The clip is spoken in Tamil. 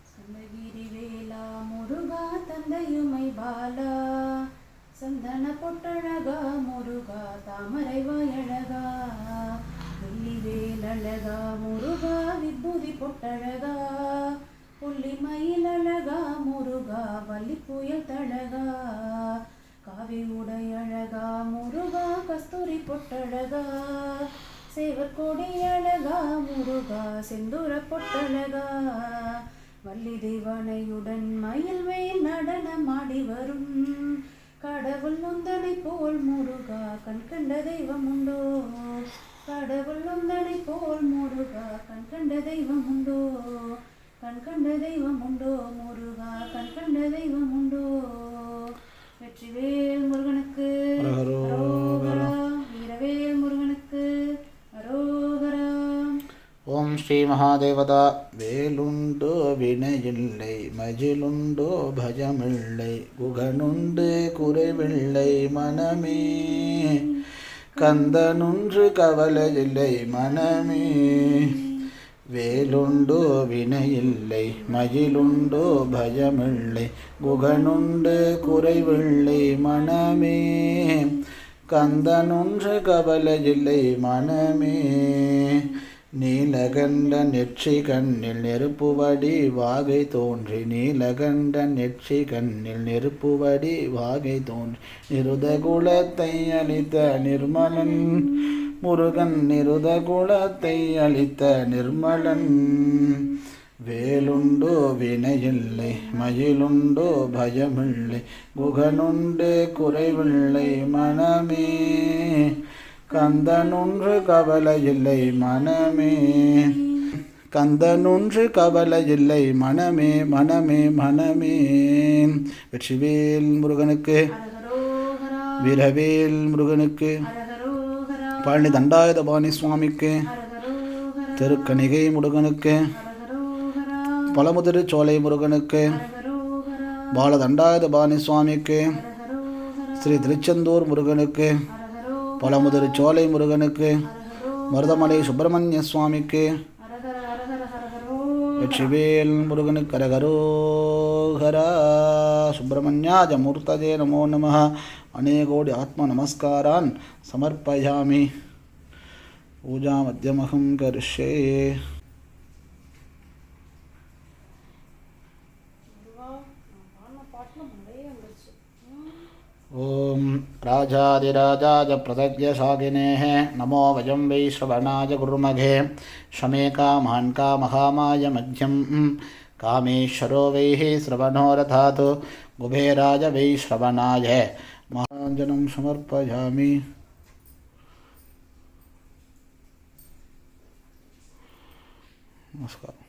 சந்தகிரி வேலா முருகா தந்தையுமை பாலா சந்தன பொட்டழகா முருகா தாமரை வாயழகா வெள்ளி வேலழகா முருகா விபூதி பொட்டழகா புள்ளி மயில் அழகா முருகா வள்ளி புயல் தழகா காவி உடையழகா முருகா கஸ்தூரி பொட்டழகா சேவர் கொடி அழகா முருகா செந்தூர பொட்டழகா வள்ளி தெய்வானையுடன் மயில் வேல் நடனம் ஆடி வரும் கடவுள் உந்தனை போல் முருகா கண் கண்ட தெய்வம் உண்டோ கடவுள் உந்தனை போல் முருகா கண் கண்ட தெய்வம் உண்டோ கண் கண்ட தெய்வம் உண்டோ முருகா கண் கண்ட தெய்வம் உண்டோ வெற்றிவேல் முருகனுக்கு அரோகரா வீரவேல் முருகனுக்கு அரோகரா. ஓம் ஸ்ரீ மகாதேவதா. வேலுண்டோ வினையில்லை மஜிலுண்டோ பஜமில்லை குகனுண்டு குறைவில்லை மனமே கந்தனுன்று கவலையில்லை மனமே வேலுண்டோ வினையில்லை மயிலுண்டோ பயமில்லை குகனுண்டு குறைவில்லை மனமே கந்தனொன்று கவலையில்லை மனமே நீலகண்ட நெற்றி கண்ணில் நெருப்புவடி வாகை தோன்றி நீலகண்ட நெற்றி கண்ணில் நெருப்புவடி வாகை தோன்றி நிருதகுலத்தை அளித்த நிர்மலன் முருகன் நிருதகுலத்தை அளித்த நிர்மலன் வேலுண்டோ வினையில்லை மயிலுண்டோ பயமில்லை குகனுண்டு குறைவில்லை மனமே கந்தனொன்று கவலையில்லை மனமே கந்தனொன்று கவலையில்லை மனமே மனமே மனமே. வெற்றிவேல் முருகனுக்கு வீரவேல் முருகனுக்கு பழனி தண்டாயுதபாணி சுவாமிக்கு திருக்கணிகை முருகனுக்கு பழமுதிர் சோலை முருகனுக்கு பாலதண்டாயுதபாணி சுவாமிக்கு ஸ்ரீ திருச்செந்தூர் முருகனுக்கு பழமுதிர் சோலை முருகனுக்கு மருதமலை சுப்பிரமணிய சுவாமிக்கு வெற்றிவேல் முருகனுக்கு அரகரோகரா. சுப்பிரமணியாஜ மூர்த்தஜே நமோ நமः. அநேகோடி ஆத்ம நமஸ்காரான் சமர்ப்பயாமி. பூஜா மத்தியமகம் கரிஷ்யே. ஓம் ராஜாதிராஜாய பிரதக்யசாகினேः நமோ வயம் வை ஸ்ரவணாய குருமகே ஷமே காமான் காமகாமாய மத்யம் காமேஸ்வரோ வைः ஸ்ரவணோ ரதாத் குபேராய வை ஸ்ரவணாய மகாஞ்சனம் சமர்ப்பயாமி. நமஸ்காரம்.